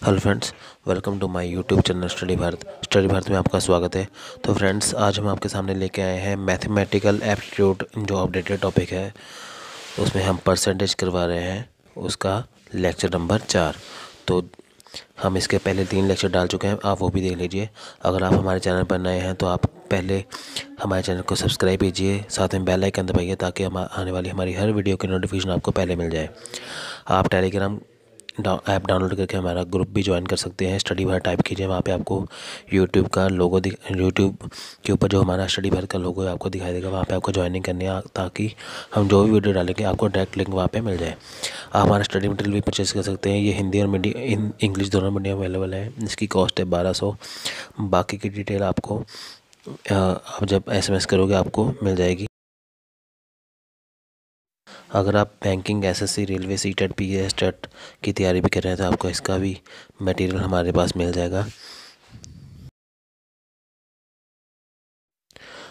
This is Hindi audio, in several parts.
Hello friends, welcome to my YouTube channel study Bharat में आपका स्वागत है। तो फ्रेंड्स, आज हम आपके सामने लेके आए हैं मैथमेटिकल एप्टीट्यूड जो अपडेटेड टॉपिक है, उसमें हम परसेंटेज करवा रहे हैं, उसका लेक्चर नंबर 4। तो हम इसके पहले 3 लेक्चर डाल चुके हैं, आप वो भी देख लीजिए। अगर आप हमारे चैनल पर नए हैं तो आप पहले हमारे चैनल को सब्सक्राइब कीजिए, साथ में बेल आइकन दबाइए ताकि हम आने वाली हमारी हर वीडियो की नोटिफिकेशन आपको पहले मिल जाए। आप टेलीग्राम ऐप डाउनलोड करके हमारा ग्रुप भी ज्वाइन कर सकते हैं। स्टडी भर टाइप कीजिए, वहाँ पे आपको यूट्यूब का लोगो यूट्यूब के ऊपर जो हमारा स्टडी भर का लोगो है आपको दिखाई देगा। वहाँ पे आपको ज्वाइनिंग करनी है ताकि हम जो भी वीडियो डालेंगे आपको डायरेक्ट लिंक वहाँ पे मिल जाए। आप हमारा स्टडी मटेरियल भी परचेज़ कर सकते हैं। ये हिंदी और मीडियम इंग्लिश दोनों मीडियम अवेलेबल है। इसकी कॉस्ट है 1200। बाकी की डिटेल आपको आप जब SMS करोगे आपको मिल जाएगी। अगर आप banking, SSC, railway, CTET, PAS TET की तैयारी भी कर रहे हैं तो आपको इसका भी मटेरियल हमारे पास मिल जाएगा।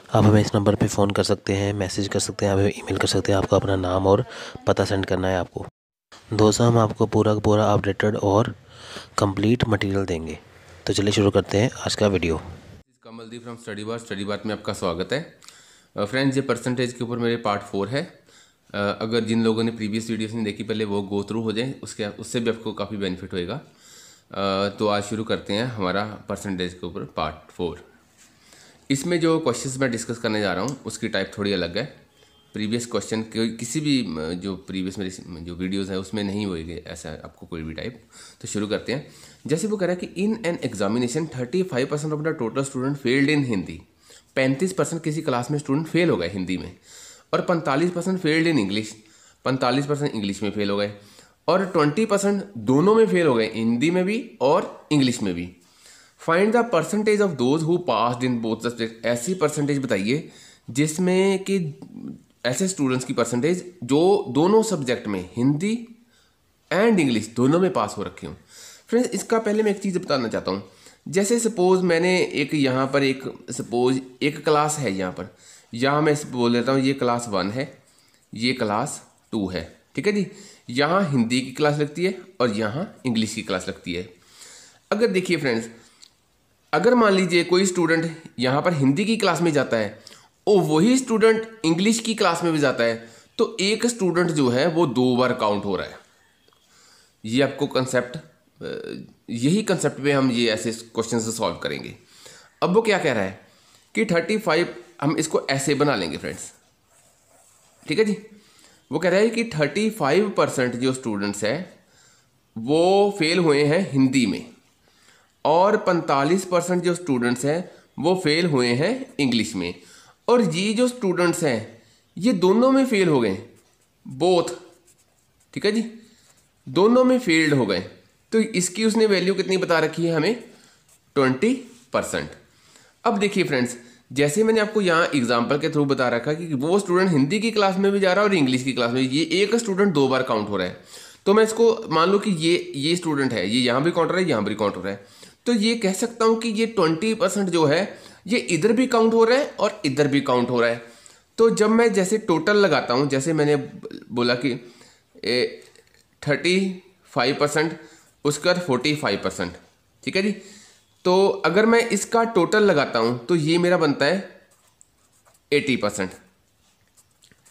आप हमें इस नंबर पे फ़ोन कर सकते हैं, मैसेज कर सकते हैं, हमें ईमेल कर सकते हैं। आपको अपना नाम और पता सेंड करना है आपको। दोस्तों, हम आपको पूरा का पूरा अपडेटेड और कंप्लीट मटेरियल देंगे। तो चलिए शुरू करते हैं आज का वीडियो। कमलदीप फ्रॉम स्टडी बात में आपका स्वागत है। फ्रेंड्स, ये परसेंटेज के ऊपर मेरे पार्ट 4 है। अगर जिन लोगों ने प्रीवियस वीडियोस नहीं देखी पहले वो गो थ्रू हो जाए, उससे भी आपको काफ़ी बेनिफिट होएगा। तो आज शुरू करते हैं हमारा परसेंटेज के ऊपर पार्ट 4। इसमें जो क्वेश्चंस मैं डिस्कस करने जा रहा हूँ उसकी टाइप थोड़ी अलग है। प्रीवियस क्वेश्चन किसी भी जो प्रीवियस मेरी जो वीडियोस है उसमें नहीं होएगी ऐसा आपको कोई भी टाइप। तो शुरू करते हैं। जैसे वो कह रहा है कि in an examination 35% of the total student failed in Hindi. 35% किसी क्लास में स्टूडेंट फेल हो गए हिंदी में, और 45% फेल्ड इन इंग्लिश। 45% इंग्लिश में फेल हो गए, और 20% दोनों में फेल हो गए, हिंदी में भी और इंग्लिश में भी। Find the percentage of those who passed in both subject. ऐसी परसेंटेज बताइए जिसमें कि ऐसे स्टूडेंट्स की परसेंटेज जो दोनों सब्जेक्ट में, हिंदी एंड इंग्लिश दोनों में पास हो रखे हूँ। फ्रेंड्स, इसका पहले मैं एक चीज़ बताना चाहता हूँ। जैसे सपोज मैंने एक यहाँ पर एक क्लास है, यहाँ मैं बोल देता हूँ ये क्लास 1 है, ये क्लास 2 है, ठीक है जी। यहाँ हिंदी की क्लास लगती है और यहाँ इंग्लिश की क्लास लगती है। अगर देखिए फ्रेंड्स, अगर मान लीजिए कोई स्टूडेंट यहाँ पर हिंदी की क्लास में जाता है और वही स्टूडेंट इंग्लिश की क्लास में भी जाता है, तो एक स्टूडेंट जो है वो 2 बार काउंट हो रहा है। ये आपको कंसेप्ट, यही कंसेप्ट पे हम ये ऐसे क्वेश्चन से सॉल्व करेंगे। अब वो क्या कह रहा है कि 35, हम इसको ऐसे बना लेंगे फ्रेंड्स, ठीक है जी। वो कह रहा है कि 35% जो स्टूडेंट्स हैं वो फेल हुए हैं हिंदी में, और 45% जो स्टूडेंट्स हैं वो फेल हुए हैं इंग्लिश में। और ये जो स्टूडेंट्स हैं ये दोनों में फेल हो गए, बोथ, ठीक है जी, दोनों में फेल्ड हो गए। तो इसकी उसने वैल्यू कितनी बता रखी है हमें, 20%। अब देखिए फ्रेंड्स, जैसे मैंने आपको यहाँ एग्जाम्पल के थ्रू बता रखा कि वो स्टूडेंट हिंदी की क्लास में भी जा रहा है और इंग्लिश की क्लास में, ये एक स्टूडेंट 2 बार काउंट हो रहा है। तो मैं इसको मान लो कि ये स्टूडेंट है, ये यहाँ भी काउंट हो रहा है, यहाँ भी काउंट हो रहा है। तो ये कह सकता हूँ कि ये 20% जो है ये इधर भी काउंट हो रहा है और इधर भी काउंट हो रहा है। तो जब मैं जैसे टोटल लगाता हूँ, जैसे मैंने बोला कि 35% उसके बाद 45%, ठीक है जी। तो अगर मैं इसका टोटल लगाता हूँ तो ये मेरा बनता है 80%,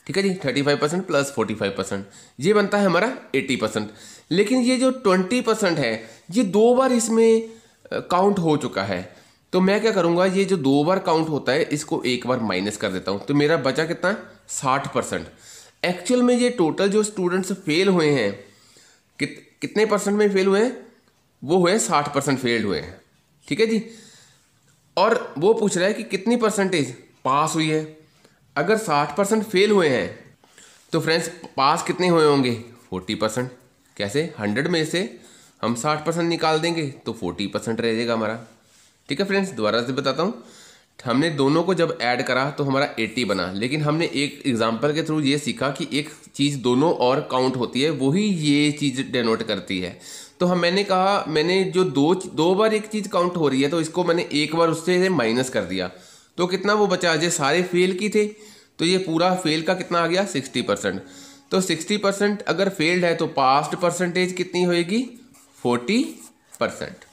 ठीक है जी। 35% प्लस 45%, ये बनता है हमारा 80%। लेकिन ये जो 20% है ये 2 बार इसमें काउंट हो चुका है। तो मैं क्या करूँगा, ये जो 2 बार काउंट होता है इसको एक बार माइनस कर देता हूँ, तो मेरा बचा कितना, 60%। एक्चुअल में ये टोटल जो स्टूडेंट्स फेल हुए हैं, कितने परसेंट में फेल हुए हैं, वो हुए 60% फेल्ड हुए हैं, ठीक है जी। और वो पूछ रहा है कि कितनी परसेंटेज पास हुई है। अगर 60% फेल हुए हैं तो फ्रेंड्स पास कितने हुए होंगे, 40%। कैसे, 100 में से हम 60% निकाल देंगे तो 40% रह जाएगा हमारा, ठीक है फ्रेंड्स। दोबारा से बताता हूँ, हमने दोनों को जब ऐड करा तो हमारा 80 बना, लेकिन हमने एक एग्जाम्पल के थ्रू ये सीखा कि एक चीज़ दोनों और काउंट होती है, वही ये चीज़ डिनोट करती है। तो मैंने कहा, मैंने जो दो बार एक चीज़ काउंट हो रही है तो इसको मैंने एक बार उससे माइनस कर दिया, तो कितना वो बचा, जो सारे फेल की थे, तो ये पूरा फेल का कितना आ गया, 60%। तो 60% अगर फेल्ड है तो पास्ट परसेंटेज कितनी होएगी, 40 50%।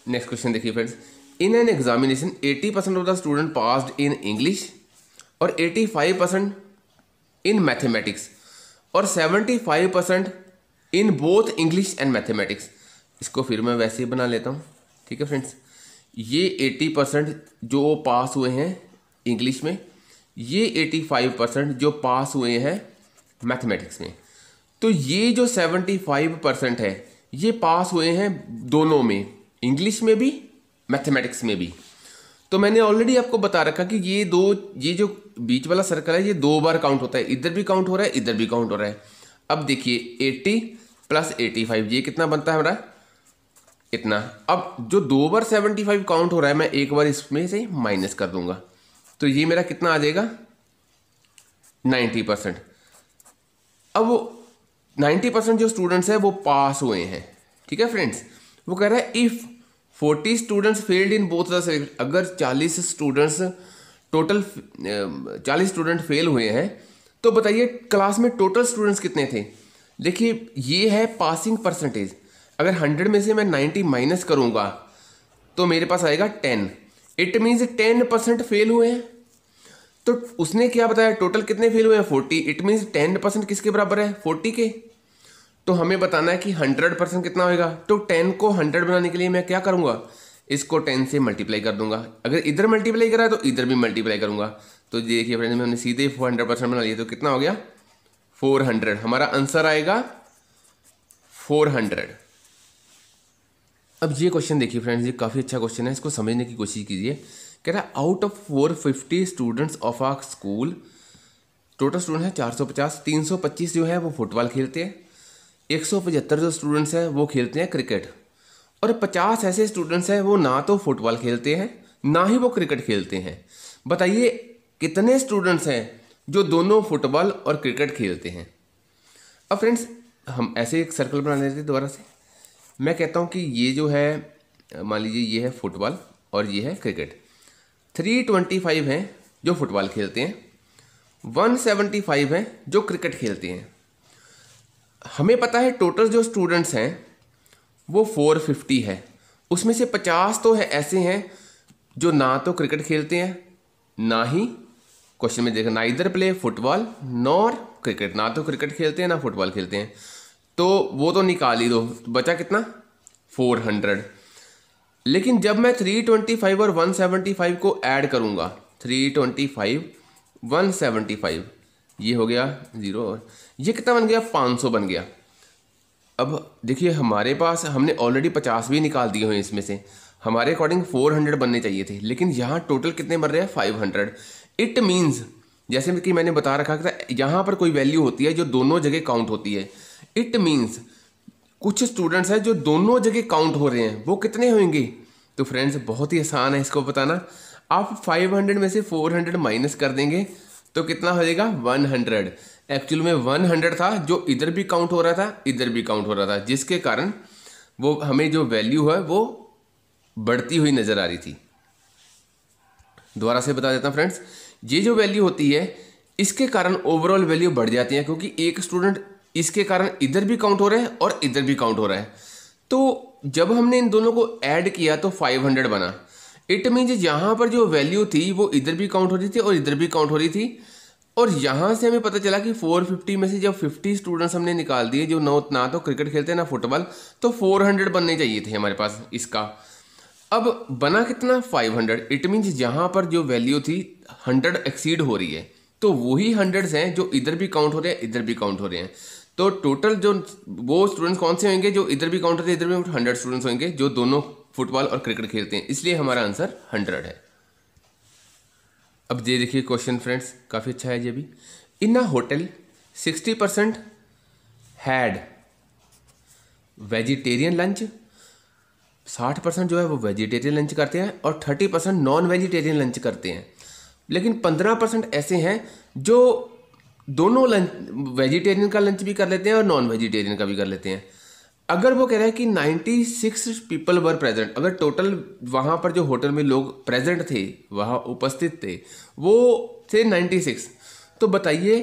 नेक्स्ट क्वेश्चन देखिए friends, in an examination 80% of the student passed in English और 85% इन मैथमेटिक्स और 75% in both English and mathematics. इसको फिर मैं वैसे ही बना लेता हूँ, ठीक है फ्रेंड्स। ये 80% जो पास हुए हैं इंग्लिश में, ये 85% जो पास हुए हैं मैथमेटिक्स में। तो ये जो 75% है ये पास हुए हैं दोनों में, इंग्लिश में भी मैथमेटिक्स में भी। तो मैंने ऑलरेडी आपको बता रखा कि ये जो बीच वाला सर्कल है ये 2 बार काउंट होता है, इधर भी काउंट हो रहा है, इधर भी काउंट हो रहा है। अब देखिए 80 + 85 ये कितना बनता है हमारा, इतना। अब जो 2 बार 75 काउंट हो रहा है मैं एक बार इसमें से माइनस कर दूंगा, तो ये मेरा कितना आ जाएगा 90%। अब वो 90% जो स्टूडेंट्स हैं वो पास हुए हैं, ठीक है फ्रेंड्स। वो कह रहा है if 40 students failed in both the subject, अगर 40 स्टूडेंट्स टोटल 40 स्टूडेंट फेल हुए हैं तो बताइए क्लास में टोटल स्टूडेंट्स कितने थे। देखिए ये है पासिंग परसेंटेज, अगर 100 में से मैं 90 माइनस करूंगा तो मेरे पास आएगा 10। इट मीन्स 10% फेल हुए हैं। तो उसने क्या बताया, टोटल कितने फेल हुए हैं 40, इट मीन्स 10% किसके बराबर है 40 के। तो हमें बताना है कि 100% कितना होगा। तो 10 को 100 बनाने के लिए मैं क्या करूंगा, इसको 10 से मल्टीप्लाई कर दूंगा। अगर इधर मल्टीप्लाई करा है तो इधर भी मल्टीप्लाई करूंगा। तो देखिए फ्रेंड्स हमने सीधे 100% बना लिया, तो कितना हो गया 400। हमारा आंसर आएगा 400। अब ये क्वेश्चन देखिए फ्रेंड्स, ये काफ़ी अच्छा क्वेश्चन है, इसको समझने की कोशिश कीजिए। कह रहा है out of 450 students of a school, total student है 450, 325 जो है वो फुटबॉल खेलते हैं, 175 जो स्टूडेंट्स हैं वो खेलते हैं क्रिकेट, और 50 ऐसे स्टूडेंट्स हैं वो ना तो फुटबॉल खेलते हैं ना ही वो क्रिकेट खेलते हैं। बताइए कितने स्टूडेंट्स हैं जो दोनों फुटबॉल और क्रिकेट खेलते हैं। अब फ्रेंड्स हम ऐसे एक सर्कल बना लेते हैं दोबारा से। मैं कहता हूँ कि ये जो है मान लीजिए ये है फुटबॉल और ये है क्रिकेट। 325 हैं जो फुटबॉल खेलते हैं, 175 हैं जो क्रिकेट खेलते हैं। हमें पता है टोटल जो स्टूडेंट्स हैं वो 450 है, उसमें से 50 तो है ऐसे हैं जो ना तो क्रिकेट खेलते हैं ना ही, क्वेश्चन में देखा ना इधर प्ले फुटबॉल नॉर क्रिकेट, ना तो क्रिकेट खेलते हैं ना फुटबॉल खेलते हैं। तो वो तो निकाल ही दो, बचा कितना 400। लेकिन जब मैं 325 और 175 को ऐड करूंगा, 325 175 ये हो गया 0 और ये कितना बन गया 500 बन गया। अब देखिए हमारे पास हमने ऑलरेडी 50 भी निकाल दिए हुए इसमें से, हमारे अकॉर्डिंग 400 बनने चाहिए थे, लेकिन यहाँ टोटल कितने बन रहे हैं 500। इट मीन्स जैसे कि मैंने बता रखा था यहाँ पर कोई वैल्यू होती है जो दोनों जगह काउंट होती है। इट मीन्स कुछ स्टूडेंट्स हैं जो दोनों जगह काउंट हो रहे हैं, वो कितने होंगे। तो फ्रेंड्स बहुत ही आसान है इसको बताना, आप 500 में से 400 माइनस कर देंगे तो कितना हो जाएगा 100। एक्चुअल में 100 था जो इधर भी काउंट हो रहा था इधर भी काउंट हो रहा था, जिसके कारण वो हमें जो वैल्यू है वो बढ़ती हुई नजर आ रही थी। दोबारा से बता देता हूँ फ्रेंड्स, ये जो वैल्यू होती है इसके कारण ओवरऑल वैल्यू बढ़ जाती है, क्योंकि एक स्टूडेंट इसके कारण इधर भी काउंट हो रहा है और इधर भी काउंट हो रहा है। तो जब हमने इन दोनों को ऐड किया तो 500 बना। इट मीन्स यहाँ पर जो वैल्यू थी वो इधर भी काउंट हो रही थी और इधर भी काउंट हो रही थी, और यहाँ से हमें पता चला कि 450 में से जब 50 स्टूडेंट्स हमने निकाल दिए जो ना तो क्रिकेट खेलते ना फुटबॉल, तो 400 बनने चाहिए थे हमारे पास इसका। अब बना कितना 500। इट मीन्स यहाँ पर जो वैल्यू थी 100 एक्सीड हो रही है, तो वही 100 हैं जो इधर भी काउंट हो रहे हैं इधर भी काउंट हो रहे हैं। तो टोटल जो वो स्टूडेंट्स कौन से होंगे जो इधर भी काउंट होते हैं इधर भी 100 स्टूडेंट्स होंगे जो दोनों फुटबॉल और क्रिकेट खेलते हैं, इसलिए हमारा आंसर 100 है। अब ये देखिए क्वेश्चन फ्रेंड्स काफ़ी अच्छा है ये भी। इन अ होटल 60% हैड वेजिटेरियन लंच, 60% जो है वो वेजिटेरियन लंच करते हैं और 30% नॉन वेजिटेरियन लंच करते हैं। लेकिन 15% ऐसे हैं जो दोनों लंच वेजिटेरियन का लंच भी कर लेते हैं और नॉन वेजिटेरियन का भी कर लेते हैं। अगर वो कह रहा है कि 96 पीपल वर प्रेजेंट, अगर टोटल वहाँ पर जो होटल में लोग प्रेजेंट थे वहाँ उपस्थित थे वो थे 96, तो बताइए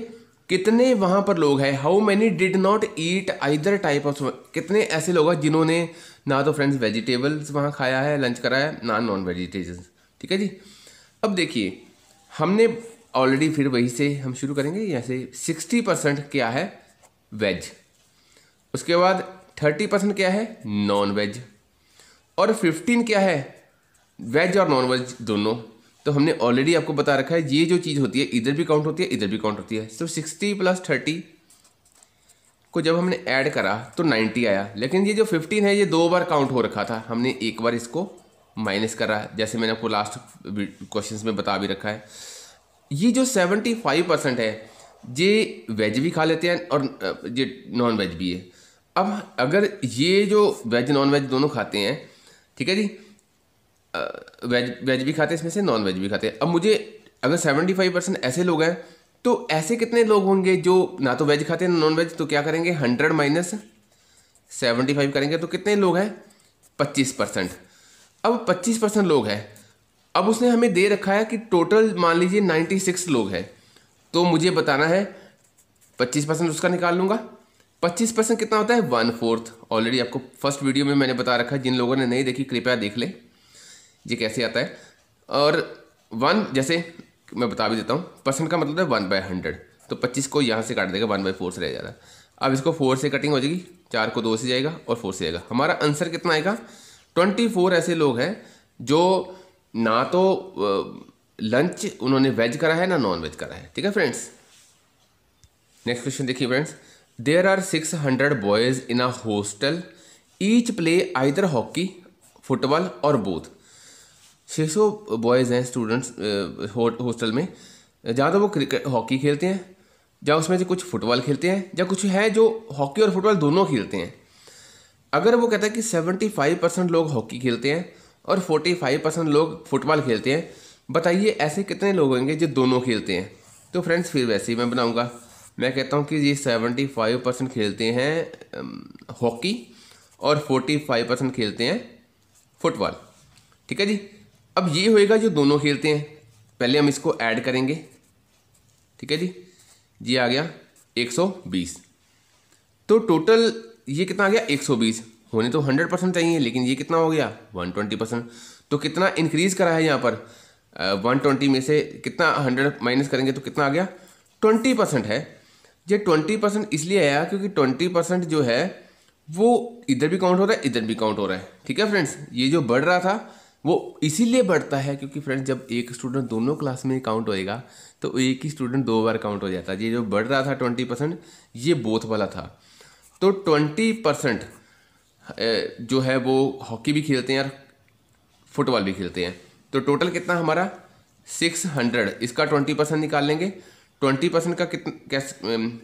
कितने वहाँ पर लोग हैं, how many did not eat either type of, कितने ऐसे लोग हैं जिन्होंने ना तो फ्रेंड्स वेजिटेबल्स वहाँ खाया है, लंच करा है, ना नॉन वेजिटेबल्स। ठीक है जी। अब देखिए हमने ऑलरेडी, फिर वही से हम शुरू करेंगे यहाँ से। 60% क्या है वेज, उसके बाद 30% क्या है नॉन वेज, और 15 क्या है वेज और नॉन वेज दोनों। तो हमने ऑलरेडी आपको बता रखा है ये जो चीज़ होती है इधर भी काउंट होती है, इधर भी काउंट होती है। तो 60 + 30 को जब हमने ऐड करा तो 90 आया, लेकिन ये जो 15 है ये 2 बार काउंट हो रखा था, हमने एक बार इसको माइनस करा, जैसे मैंने आपको लास्ट क्वेश्चंस में बता भी रखा है। ये जो 75% है ये वेज भी खा लेते हैं और ये नॉन वेज भी है। अब अगर ये जो वेज नॉन वेज दोनों खाते हैं, ठीक है जी, वेज भी खाते हैं इसमें से, नॉन वेज भी खाते हैं। अब मुझे अगर 75% ऐसे लोग हैं तो ऐसे कितने लोग होंगे जो ना तो वेज खाते हैं ना नॉन वेज, तो क्या करेंगे 100 - 75 करेंगे तो कितने लोग हैं 25%। अब 25% लोग हैं, अब उसने हमें दे रखा है कि टोटल मान लीजिए 96 लोग हैं, तो मुझे बताना है 25% उसका निकाल लूँगा। 25% कितना होता है 1/4। ऑलरेडी आपको फर्स्ट वीडियो में मैंने बता रखा है, जिन लोगों ने नहीं देखी कृपया देख लें ये कैसे आता है। और 1 जैसे मैं बता भी देता हूँ, परसेंट का मतलब है 1/100, तो 25 को यहाँ से काट देगा, 1/4 से रह जाएगा। अब इसको 4 से कटिंग हो जाएगी, 4 को 2 से जाएगा और 4 से जाएगा। हमारा आंसर कितना आएगा 24 ऐसे लोग हैं जो ना तो लंच उन्होंने वेज करा है ना नॉन वेज करा है। ठीक है फ्रेंड्स, नेक्स्ट क्वेश्चन देखिए friends. There are 600 boys in a hostel, each play either hockey football और बोथ। 600 बॉयज़ हैं स्टूडेंट्स हॉस्टल में, जहाँ तो वो क्रिकेट हॉकी खेलते हैं, जहाँ उसमें से कुछ फुटबॉल खेलते हैं, जहाँ कुछ है जो हॉकी और फुटबॉल दोनों खेलते हैं। अगर वो कहता है कि 75% लोग हॉकी खेलते हैं और 45% लोग फुटबॉल खेलते हैं, बताइए ऐसे कितने लोग होंगे जो दोनों खेलते हैं। तो फ्रेंड्स फिर वैसे ही मैं बनाऊँगा, मैं कहता हूँ कि ये 75% खेलते हैं हॉकी और 45% खेलते हैं फुटबॉल। ठीक है जी। अब ये होएगा जो दोनों खेलते हैं, पहले हम इसको ऐड करेंगे। ठीक है जी, ये आ गया 120। तो टोटल ये कितना आ गया 120। होने तो 100% चाहिए, लेकिन ये कितना हो गया 120%। तो कितना इंक्रीज करा है यहाँ पर 120 में से कितना 100 माइनस करेंगे तो कितना आ गया 20% है। ये 20% इसलिए आया क्योंकि 20% जो है वो इधर भी काउंट हो रहा है, इधर भी काउंट हो रहा है। ठीक है फ्रेंड्स, ये जो बढ़ रहा था वो इसीलिए बढ़ता है क्योंकि फ्रेंड्स जब एक स्टूडेंट दोनों क्लास में काउंट होएगा तो एक ही स्टूडेंट 2 बार काउंट हो जाता है। ये जो बढ़ रहा था 20%, ये बोथ वाला था। तो 20% जो है वो हॉकी भी खेलते हैं और फुटबॉल भी खेलते हैं। तो टोटल कितना हमारा 600, इसका 20% निकाल लेंगे। 20% का कितना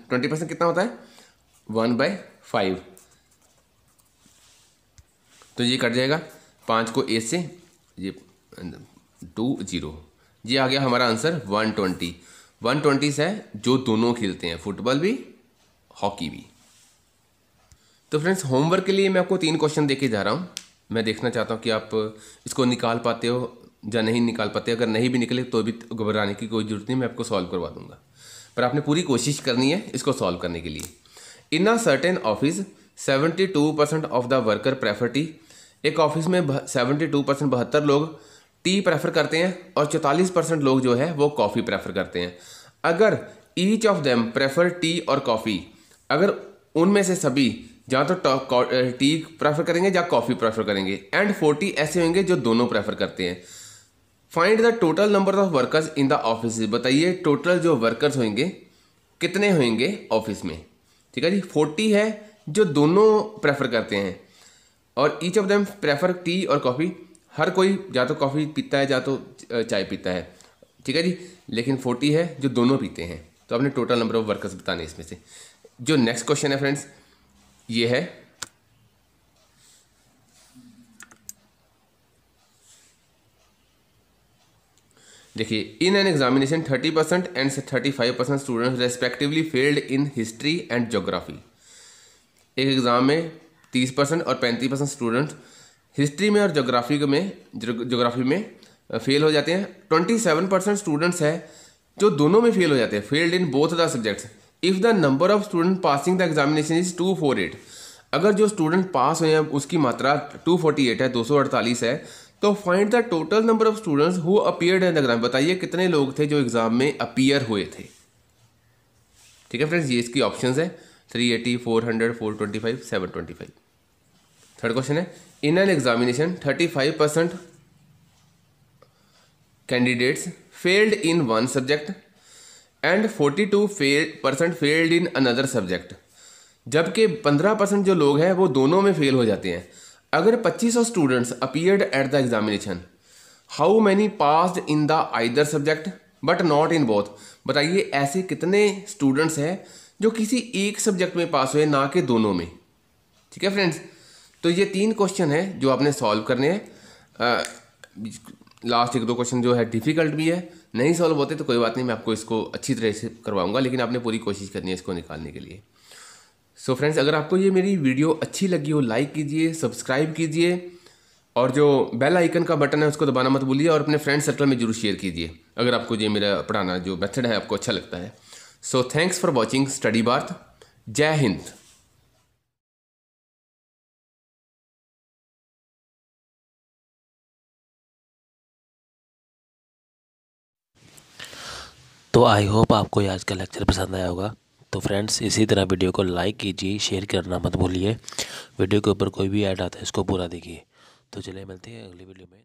20% कितना होता है 1/5। तो ये कट जाएगा, 5 को 8 से, ये 2 0, ये आ गया हमारा आंसर 120। 120 है जो दोनों खेलते हैं, फुटबॉल भी हॉकी भी। तो फ्रेंड्स होमवर्क के लिए मैं आपको 3 क्वेश्चन देके जा रहा हूँ। मैं देखना चाहता हूँ कि आप इसको निकाल पाते हो या नहीं निकाल पाते। अगर नहीं भी निकले तो भी घबराने की कोई जरूरत नहीं, मैं आपको सॉल्व करवा दूंगा, पर आपने पूरी कोशिश करनी है इसको सॉल्व करने के लिए। In a certain office 72% of the worker prefer tea. एक ऑफिस में 72% 72 लोग टी प्रेफर करते हैं और 44% लोग जो है वो कॉफ़ी प्रेफर करते हैं। अगर each of them prefer tea और कॉफ़ी, अगर उनमें से सभी या तो टी प्रेफर करेंगे या कॉफ़ी प्रेफर करेंगे, एंड 40 ऐसे होंगे जो दोनों प्रेफर करते हैं। Find the total number of workers in the office. बताइए टोटल जो वर्कर्स होंगे कितने होंगे ऑफिस में। ठीक है जी, 40 है जो दोनों प्रेफर करते हैं और each of them prefer tea और कॉफ़ी। हर कोई या तो कॉफ़ी पीता है या तो चाय पीता है। ठीक है जी, लेकिन 40 है जो दोनों पीते हैं। तो आपने टोटल नंबर ऑफ वर्कर्स बताने इसमें से। जो नेक्स्ट क्वेश्चन है फ्रेंड्स ये है, देखिए, in an examination 30% and 35% students respectively failed in history and geography. एक एग्जाम में 30% और 35% स्टूडेंट्स हिस्ट्री में और ज्योग्राफी में फेल हो जाते हैं। 27% स्टूडेंट्स है जो दोनों में फेल हो जाते हैं, failed in both the subjects. If the number of student passing the examination is 248, अगर जो स्टूडेंट पास हुए हैं उसकी मात्रा 248 है, 248 है, तो find the total number of students who appeared in the exam. बताइए कितने लोग थे जो एग्जाम में अपीयर हुए थे। ठीक है फ्रेंड्स, ये इसकी ऑप्शंस है 380, 400, 425, 725। थर्ड क्वेश्चन है, in an examination 35% candidates failed in one subject and 42% failed in another subject, जबकि 15% जो लोग हैं वो दोनों में फेल हो जाते हैं। अगर 2500 students appeared at the examination, how many passed in the either subject but not in both. बताइए ऐसे कितने स्टूडेंट्स हैं जो किसी एक सब्जेक्ट में पास हुए, ना कि दोनों में। ठीक है फ्रेंड्स, तो ये 3 क्वेश्चन है जो आपने सॉल्व करने हैं। लास्ट 1-2 क्वेश्चन जो है डिफ़िकल्ट भी है, नहीं सॉल्व होते तो कोई बात नहीं, मैं आपको इसको अच्छी तरह से करवाऊंगा, लेकिन आपने पूरी कोशिश करनी है इसको निकालने के लिए। सो फ्रेंड्स, अगर आपको ये मेरी वीडियो अच्छी लगी हो, लाइक कीजिए, सब्सक्राइब कीजिए, और जो बेल आइकन का बटन है उसको दबाना मत भूलिए, और अपने फ्रेंड सर्कल में जरूर शेयर कीजिए अगर आपको ये मेरा पढ़ाना जो मेथड है आपको अच्छा लगता है। So thanks for watching study Bharat. जय हिंद। तो आई होप आपको ये आज का लेक्चर पसंद आया होगा। तो फ्रेंड्स, इसी तरह वीडियो को लाइक कीजिए, शेयर करना मत भूलिए। वीडियो के ऊपर कोई भी ऐड आता है इसको पूरा देखिए। तो चलिए मिलते हैं अगली वीडियो में।